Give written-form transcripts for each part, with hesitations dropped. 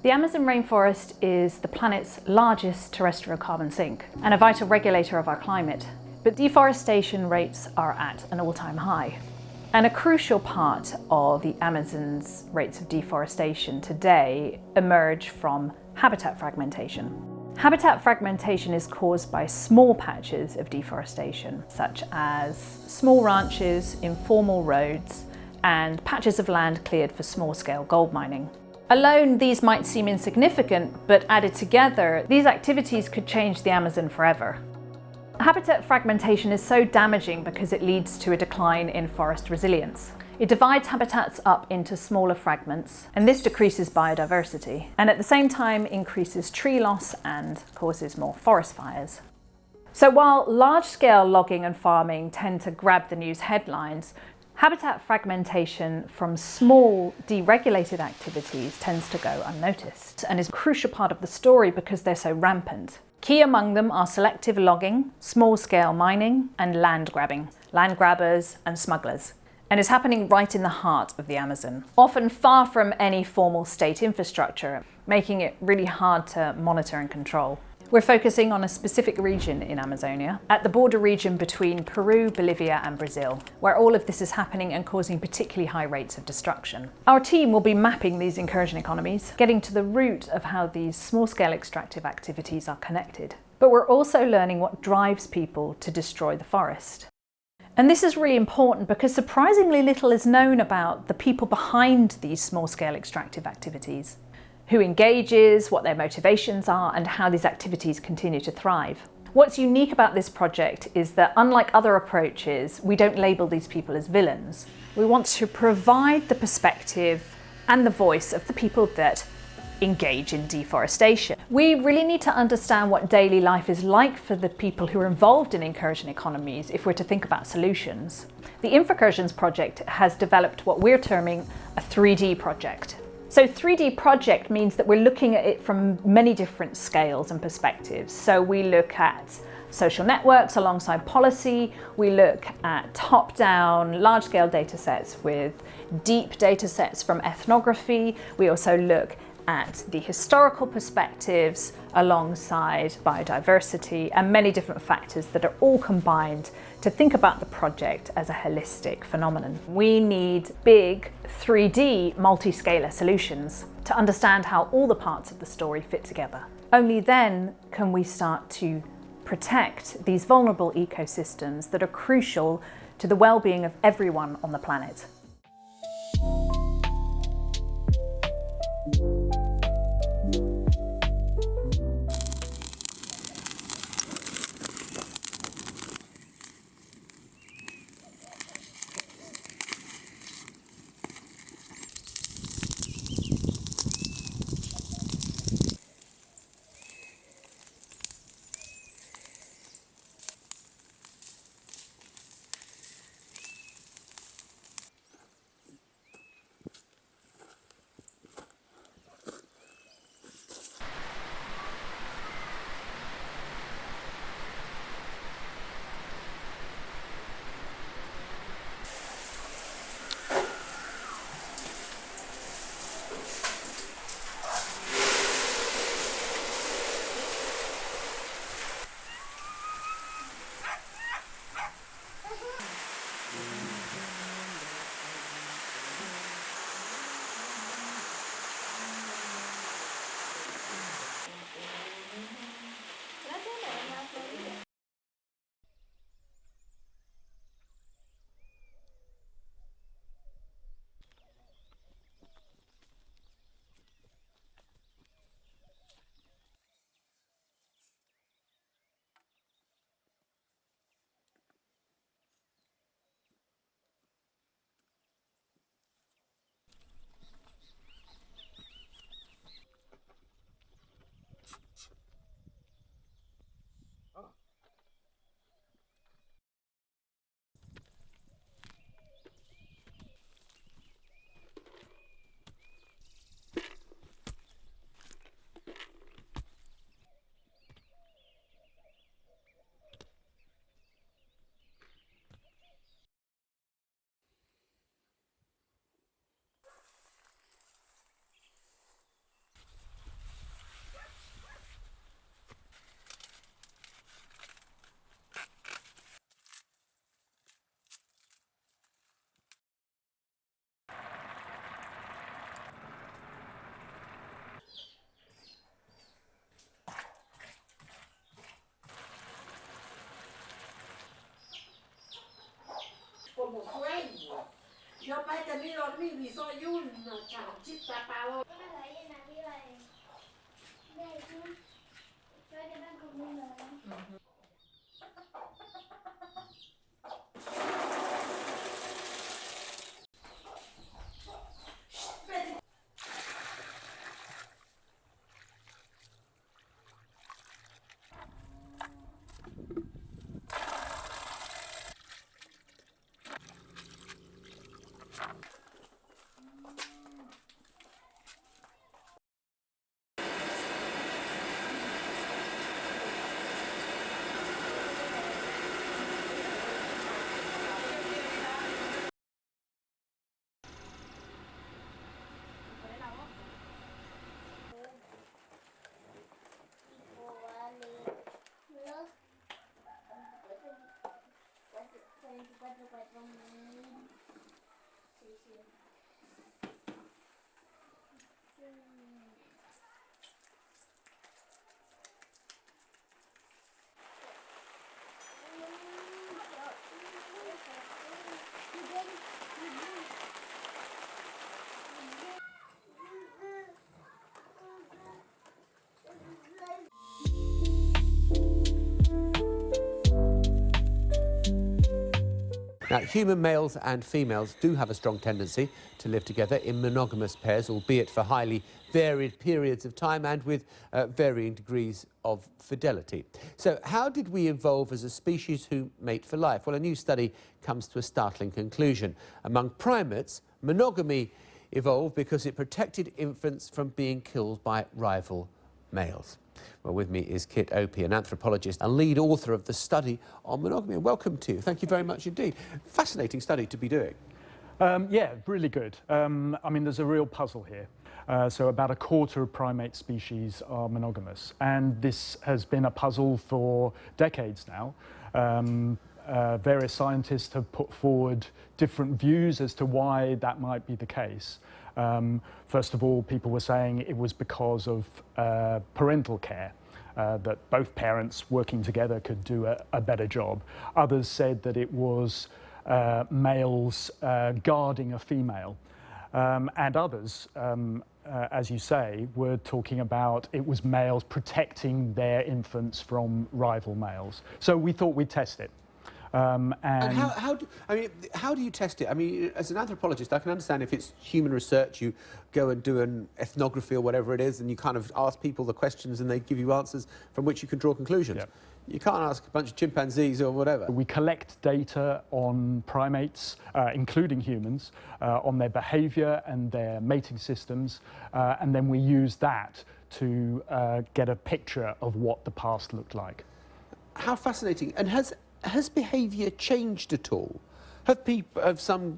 The Amazon rainforest is the planet's largest terrestrial carbon sink and a vital regulator of our climate. But deforestation rates are at an all-time high. And a crucial part of the Amazon's rates of deforestation today emerge from habitat fragmentation. Habitat fragmentation is caused by small patches of deforestation, such as small ranches, informal roads, and patches of land cleared for small-scale gold mining. Alone, these might seem insignificant, but added together, these activities could change the Amazon forever. Habitat fragmentation is so damaging because it leads to a decline in forest resilience. It divides habitats up into smaller fragments, and this decreases biodiversity, and at the same time increases tree loss and causes more forest fires. So while large-scale logging and farming tend to grab the news headlines, habitat fragmentation from small, deregulated activities tends to go unnoticed and is a crucial part of the story because they're so rampant. Key among them are selective logging, small-scale mining, and land grabbing, land grabbers and smugglers, and is happening right in the heart of the Amazon, often far from any formal state infrastructure, making it really hard to monitor and control. We're focusing on a specific region in Amazonia, at the border region between Peru, Bolivia and Brazil, where all of this is happening and causing particularly high rates of destruction. Our team will be mapping these incursion economies, getting to the root of how these small-scale extractive activities are connected. But we're also learning what drives people to destroy the forest. And this is really important because surprisingly little is known about the people behind these small-scale extractive activities. Who engages, what their motivations are, and how these activities continue to thrive. What's unique about this project is that, unlike other approaches, we don't label these people as villains. We want to provide the perspective and the voice of the people that engage in deforestation. We really need to understand what daily life is like for the people who are involved in incursion economies if we're to think about solutions. The Infocursions project has developed what we're terming a 3D project. So 3D project means that we're looking at it from many different scales and perspectives. So we look at social networks alongside policy, we look at top-down, large-scale data sets with deep data sets from ethnography. We also look at the historical perspectives alongside biodiversity and many different factors that are all combined to think about the project as a holistic phenomenon. We need big 3D multi-scalar solutions to understand how all the parts of the story fit together. Only then can we start to protect these vulnerable ecosystems that are crucial to the well-being of everyone on the planet. lì dormi mi so io ciao città palo. Now, human males and females do have a strong tendency to live together in monogamous pairs, albeit for highly varied periods of time and with varying degrees of fidelity. So how did we evolve as a species who mate for life? Well, a new study comes to a startling conclusion. Among primates, monogamy evolved because it protected infants from being killed by rival males. Well, with me is Kit Opie, an anthropologist and lead author of the study on monogamy. Welcome to you. Thank you very much indeed. Fascinating study to be doing. Yeah, really good. I mean, there's a real puzzle here. So about a quarter of primate species are monogamous, and this has been a puzzle for decades now. Various scientists have put forward different views as to why that might be the case. First of all, people were saying it was because of parental care, that both parents working together could do a better job. Others said that it was males guarding a female. And others, as you say, were talking about it was males protecting their infants from rival males. So we thought we'd test it. And how do you test it? I mean, as an anthropologist, I can understand if it's human research, you go and do an ethnography or whatever it is, and you kind of ask people the questions and they give you answers from which you can draw conclusions. Yep. You can't ask a bunch of chimpanzees or whatever. We collect data on primates, including humans, on their behaviour and their mating systems, and then we use that to get a picture of what the past looked like. How fascinating. And has behaviour changed at all? Have some,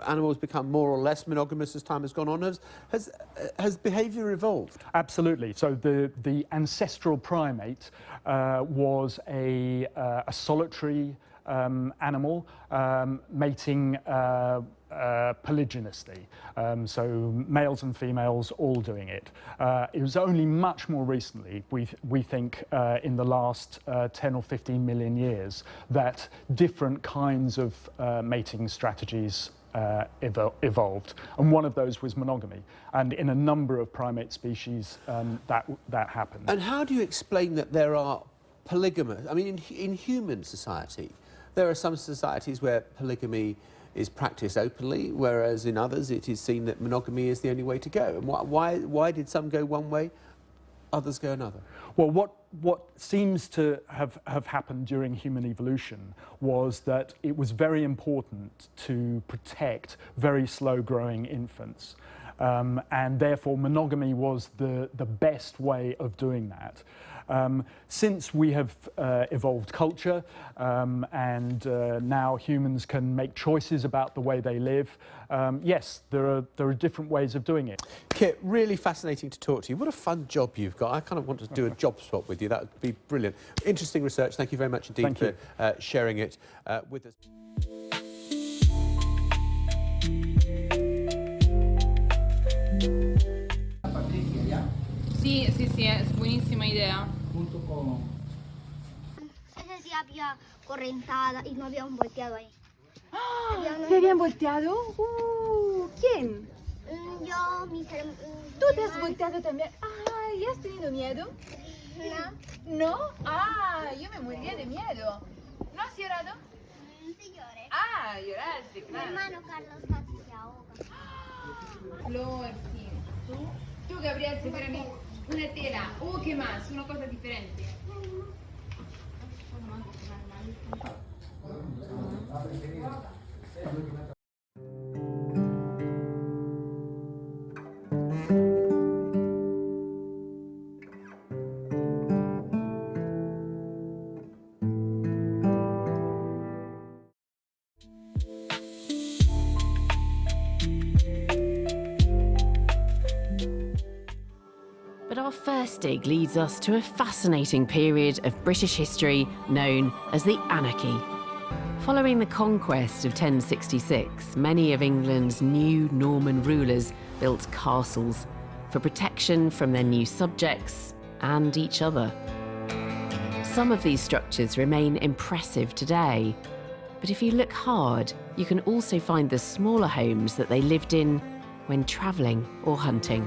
animals become more or less monogamous as time has gone on? Has behaviour evolved? Absolutely. So the ancestral primate was a solitary animal mating polygynously, so males and females all doing it. It was only much more recently, we think in the last 10 or 15 million years, that different kinds of mating strategies evolved, and one of those was monogamy, and in a number of primate species that happened. And how do you explain that there are polygamous? I mean, in human society, there are some societies where polygamy is practiced openly, whereas in others it is seen that monogamy is the only way to go. And why did some go one way, others go another? Well, what seems to have happened during human evolution was that it was very important to protect very slow-growing infants. And therefore monogamy was the best way of doing that. Since we have evolved culture and now humans can make choices about the way they live, yes, there are different ways of doing it. Kit, really fascinating to talk to you. What a fun job you've got. I kind of want to do a job swap with you. That would be brilliant. Interesting research. Thank you very much indeed for sharing it with us. Sì, è buonissima idea. Ese sí había correntada y no habían volteado ahí. ¿Se habían volteado? ¿Quién? Yo, ¿Tú te has volteado también? Ah, ¿y has tenido miedo? No. ¿No? Ah, yo me moriría de miedo. ¿No has llorado? Sí lloré. Ah, lloraste, Mi claro. hermano Carlos casi se ahoga. Flor, sí. Tú, Gabriel, seguramente una tela. ¿Qué más? Una cosa diferente. But our first dig leads us to a fascinating period of British history known as the Anarchy. Following the conquest of 1066, many of England's new Norman rulers built castles for protection from their new subjects and each other. Some of these structures remain impressive today, but if you look hard, you can also find the smaller homes that they lived in when travelling or hunting.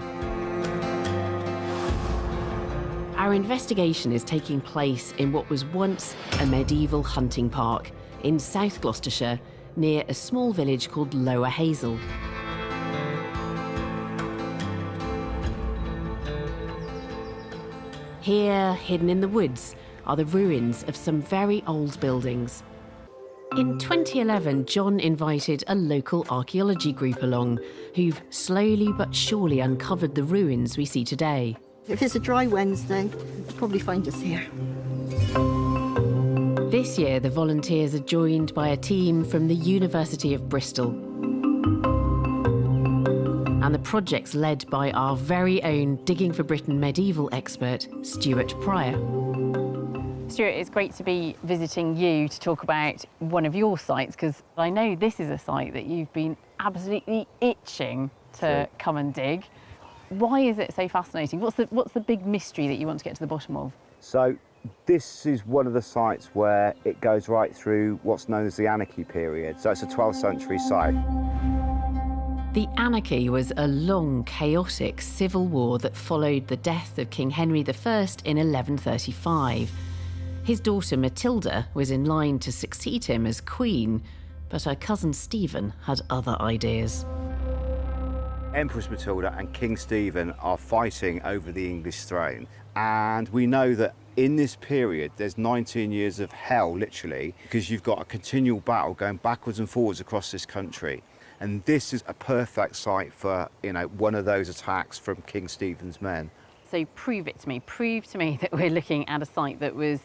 Our investigation is taking place in what was once a medieval hunting park in South Gloucestershire, near a small village called Lower Hazel. Here, hidden in the woods, are the ruins of some very old buildings. In 2011, John invited a local archaeology group along, who've slowly but surely uncovered the ruins we see today. If it's a dry Wednesday, you'll probably find us here. This year, the volunteers are joined by a team from the University of Bristol. And the project's led by our very own Digging for Britain medieval expert, Stuart Pryor. Stuart, it's great to be visiting you to talk about one of your sites, because I know this is a site that you've been absolutely itching to come and dig. Why is it so fascinating? What's the big mystery that you want to get to the bottom of? So this is one of the sites where it goes right through what's known as the Anarchy period. So it's a 12th century site. The Anarchy was a long, chaotic civil war that followed the death of King Henry I in 1135. His daughter Matilda was in line to succeed him as queen, but her cousin Stephen had other ideas. Empress Matilda and King Stephen are fighting over the English throne. And we know that in this period, there's 19 years of hell, literally, because you've got a continual battle going backwards and forwards across this country. And this is a perfect site for, one of those attacks from King Stephen's men. So prove it to me. Prove to me that we're looking at a site that was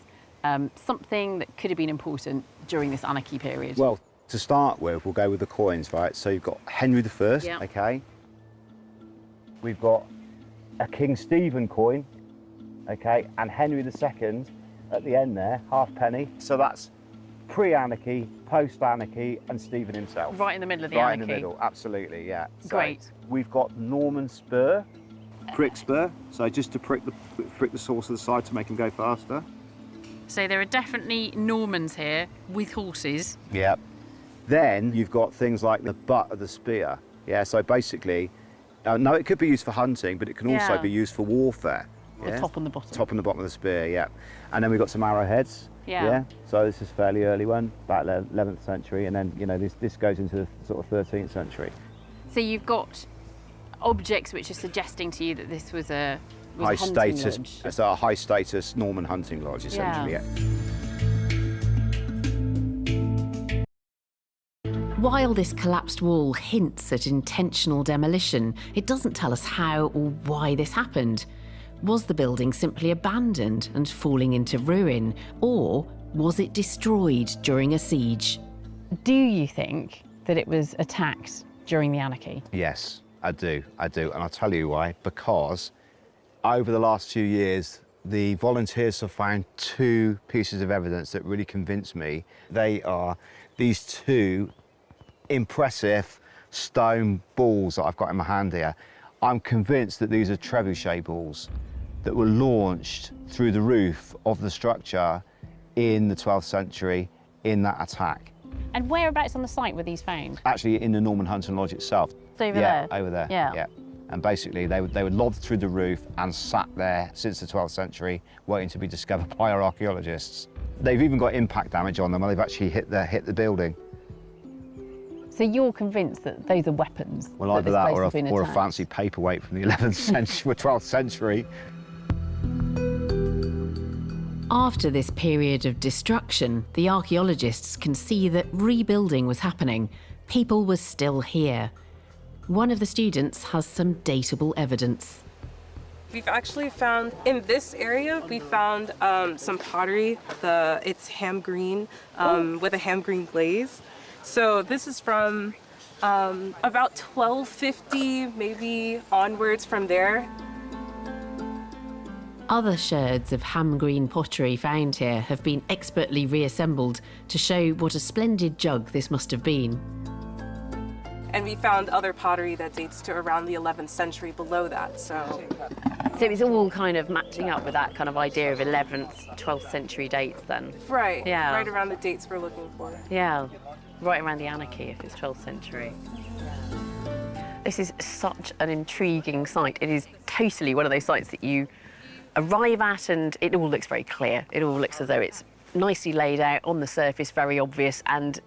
something that could have been important during this Anarchy period. Well, to start with, we'll go with the coins, right? So you've got Henry I, yeah. Okay? We've got a King Stephen coin, okay, and Henry II at the end there, halfpenny. So that's pre-Anarchy, post-Anarchy, and Stephen himself. Right in the middle of the Right Anarchy. in the middle, absolutely, yeah. So great. We've got Norman spur, prick spur, so just to prick the source of the side to make him go faster. So there are definitely Normans here with horses. Yep. Then you've got things like the butt of the spear. Yeah, so basically, no, it could be used for hunting, but it can also be used for warfare. The top and the bottom. Top and the bottom of the spear, yeah. And then we've got some arrowheads. Yeah. So this is a fairly early one, about 11th century, and then this goes into the sort of 13th century. So you've got objects which are suggesting to you that this was a high hunting status. lodge. It's a high status Norman hunting lodge, essentially. Yeah. While this collapsed wall hints at intentional demolition, it doesn't tell us how or why this happened. Was the building simply abandoned and falling into ruin, or was it destroyed during a siege? Do you think that it was attacked during the Anarchy? Yes, I do, and I'll tell you why. Because over the last few years, the volunteers have found two pieces of evidence that really convince me. They are these two impressive stone balls that I've got in my hand here. I'm convinced that these are trebuchet balls that were launched through the roof of the structure in the 12th century in that attack. And whereabouts on the site were these found? Actually in the Norman Hunting Lodge itself. Over yeah, there? over there. Yeah. And basically they were lobbed through the roof and sat there since the 12th century waiting to be discovered by our archaeologists. They've even got impact damage on them where they've actually hit the building. So you're convinced that those are weapons? Well, either that or a fancy paperweight from the 11th century or 12th century. After this period of destruction, the archaeologists can see that rebuilding was happening. People were still here. One of the students has some dateable evidence. We've actually found, in this area, we found some pottery. It's ham green, with a ham green glaze. So this is from about 1250, maybe onwards from there. Other sherds of ham green pottery found here have been expertly reassembled to show what a splendid jug this must have been. And we found other pottery that dates to around the 11th century below that, So it's all kind of matching up with that kind of idea of 11th, 12th century dates then? Right, yeah. Right around the dates we're looking for. Yeah, right around the Anarchy if it's 12th century. This is such an intriguing site. It is totally one of those sites that you arrive at and it all looks very clear. It all looks as though it's nicely laid out, on the surface, very obvious, and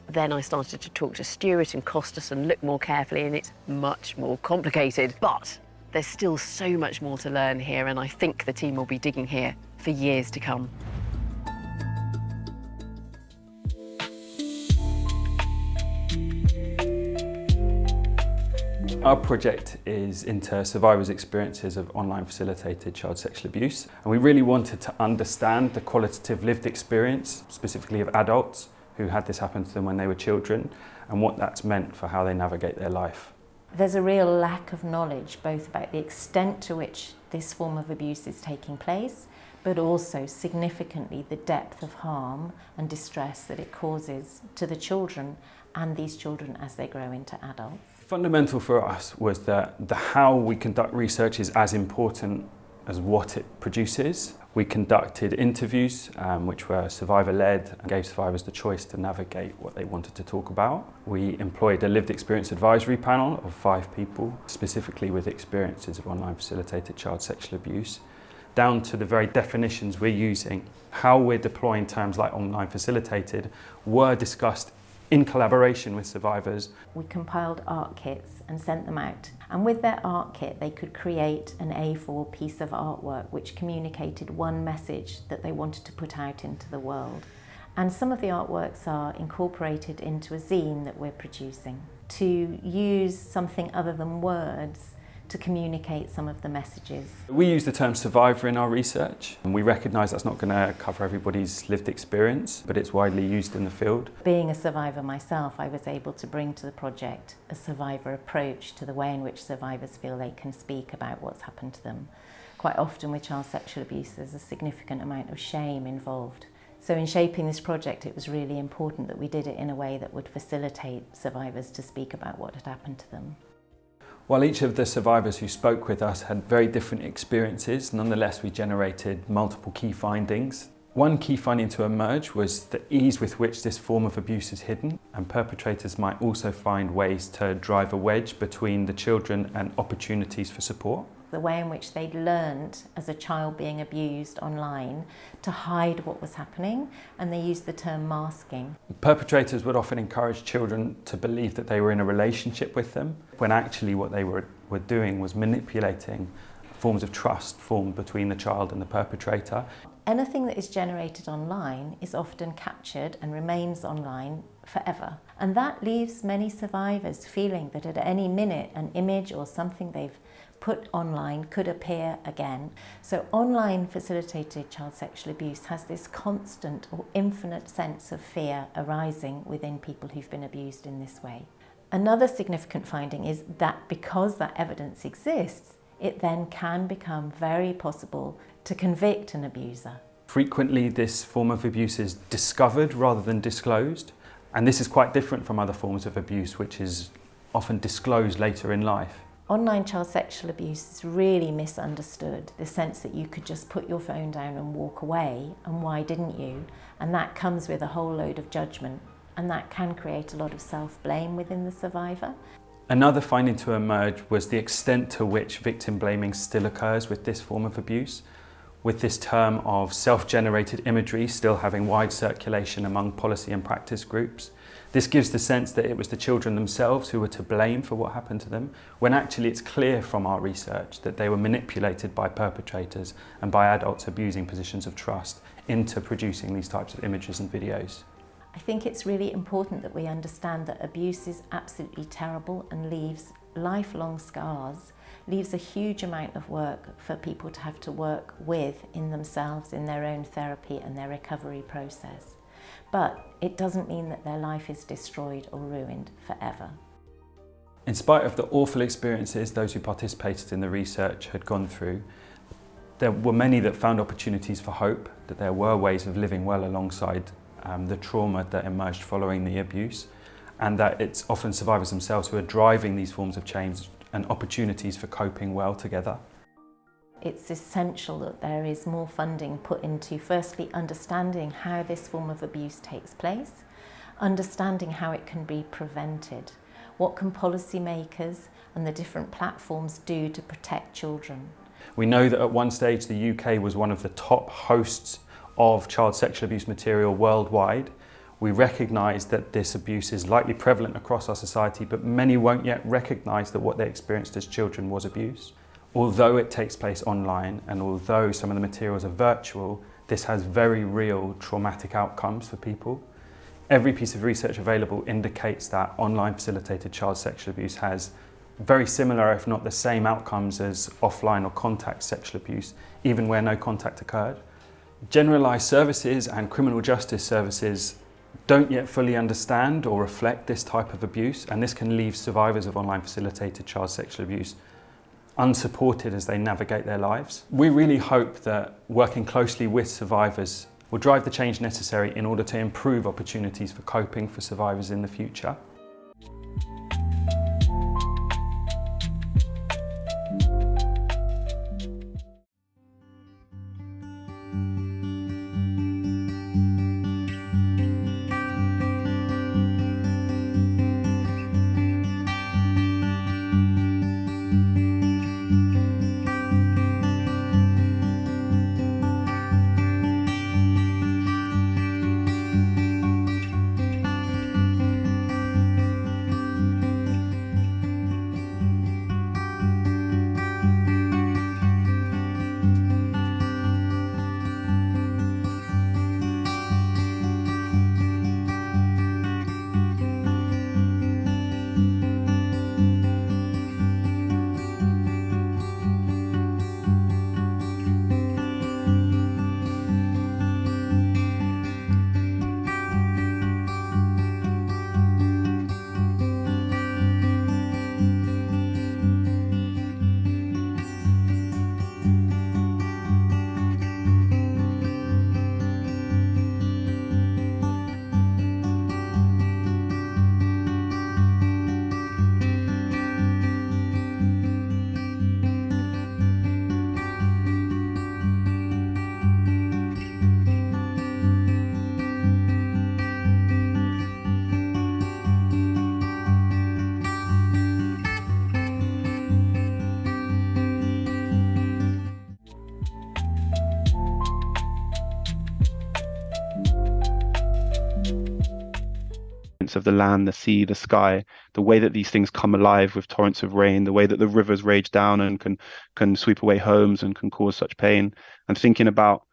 then I started to talk to Stuart and Costas and look more carefully, and it's much more complicated. But there's still so much more to learn here, and I think the team will be digging here for years to come. Our project is into survivors' experiences of online facilitated child sexual abuse, and we really wanted to understand the qualitative lived experience, specifically of adults who had this happen to them when they were children, and what that's meant for how they navigate their life. There's a real lack of knowledge both about the extent to which this form of abuse is taking place, but also significantly the depth of harm and distress that it causes to the children and these children as they grow into adults. Fundamental for us was that the how we conduct research is as important as what it produces. We conducted interviews which were survivor-led and gave survivors the choice to navigate what they wanted to talk about. We employed a lived experience advisory panel of 5 people, specifically with experiences of online facilitated child sexual abuse, down to the very definitions we're using. How we're deploying terms like online facilitated were discussed in collaboration with survivors. We compiled art kits and sent them out. And with their art kit, they could create an A4 piece of artwork which communicated one message that they wanted to put out into the world. And some of the artworks are incorporated into a zine that we're producing to use something other than words to communicate some of the messages. We use the term survivor in our research, and we recognise that's not going to cover everybody's lived experience, but it's widely used in the field. Being a survivor myself, I was able to bring to the project a survivor approach to the way in which survivors feel they can speak about what's happened to them. Quite often with child sexual abuse, there's a significant amount of shame involved. So in shaping this project, it was really important that we did it in a way that would facilitate survivors to speak about what had happened to them. While each of the survivors who spoke with us had very different experiences, nonetheless we generated multiple key findings. One key finding to emerge was the ease with which this form of abuse is hidden, and perpetrators might also find ways to drive a wedge between the children and opportunities for support. The way in which they'd learned as a child being abused online to hide what was happening, and they used the term masking. Perpetrators would often encourage children to believe that they were in a relationship with them, when actually what they were doing was manipulating forms of trust formed between the child and the perpetrator. Anything that is generated online is often captured and remains online forever. And that leaves many survivors feeling that at any minute an image or something they've put online could appear again. So online facilitated child sexual abuse has this constant or infinite sense of fear arising within people who've been abused in this way. Another significant finding is that because that evidence exists, it then can become very possible to convict an abuser. Frequently this form of abuse is discovered rather than disclosed, and this is quite different from other forms of abuse which is often disclosed later in life. Online child sexual abuse is really misunderstood, the sense that you could just put your phone down and walk away, and why didn't you? And that comes with a whole load of judgment and that can create a lot of self-blame within the survivor. Another finding to emerge was the extent to which victim blaming still occurs with this form of abuse, with this term of self-generated imagery still having wide circulation among policy and practice groups. This gives the sense that it was the children themselves who were to blame for what happened to them, when actually it's clear from our research that they were manipulated by perpetrators and by adults abusing positions of trust into producing these types of images and videos. I think it's really important that we understand that abuse is absolutely terrible and leaves lifelong scars, leaves a huge amount of work for people to have to work with in themselves, in their own therapy and their recovery process. But it doesn't mean that their life is destroyed or ruined forever. In spite of the awful experiences those who participated in the research had gone through, there were many that found opportunities for hope, that there were ways of living well alongside the trauma that emerged following the abuse, and that it's often survivors themselves who are driving these forms of change and opportunities for coping well together. It's essential that there is more funding put into, firstly, understanding how this form of abuse takes place, understanding how it can be prevented. What can policymakers and the different platforms do to protect children? We know that at one stage the UK was one of the top hosts of child sexual abuse material worldwide. We recognise that this abuse is likely prevalent across our society, but many won't yet recognise that what they experienced as children was abuse. Although it takes place online and although some of the materials are virtual, this has very real traumatic outcomes for people. Every piece of research available indicates that online facilitated child sexual abuse has very similar, if not the same, outcomes as offline or contact sexual abuse, even where no contact occurred. Generalised services and criminal justice services don't yet fully understand or reflect this type of abuse, and this can leave survivors of online facilitated child sexual abuse unsupported as they navigate their lives. We really hope that working closely with survivors will drive the change necessary in order to improve opportunities for coping for survivors in the future. Of the land, the sea, the sky, the way that these things come alive with torrents of rain, the way that the rivers rage down and can sweep away homes and can cause such pain, and thinking about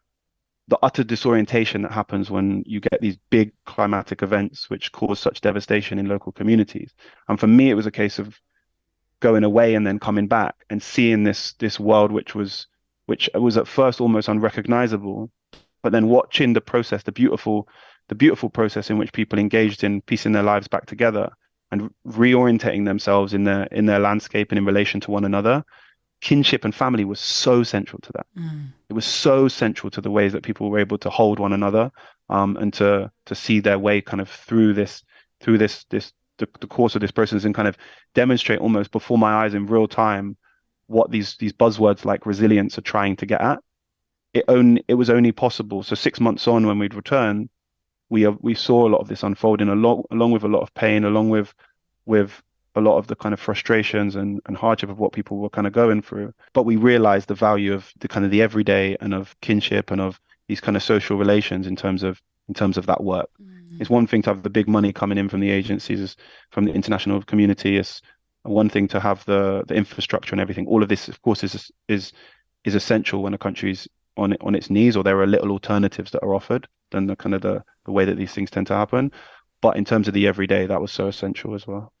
the utter disorientation that happens when you get these big climatic events which cause such devastation in local communities. And for me, it was a case of going away and then coming back and seeing this world which was at first almost unrecognizable, but then watching the process, the beautiful process in which people engaged in piecing their lives back together and reorientating themselves in their landscape and in relation to one another. Kinship and family was so central to that. It was so central to the ways that people were able to hold one another and to see their way kind of through the course of this process and kind of demonstrate almost before my eyes in real time what these buzzwords like resilience are trying to get at. It was only possible. So 6 months on, when we'd returned, we saw a lot of this unfolding along with a lot of pain, along with a lot of the kind of frustrations and hardship of what people were kind of going through. But we realized the value of the kind of the everyday and of kinship and of these kind of social relations in terms of that work. It's one thing to have the big money coming in from the agencies, from the international community. It's one thing to have the infrastructure and everything. All of this, of course, is essential when a country's on its knees, or there are little alternatives that are offered than the way that these things tend to happen. But in terms of the everyday, that was so essential as well.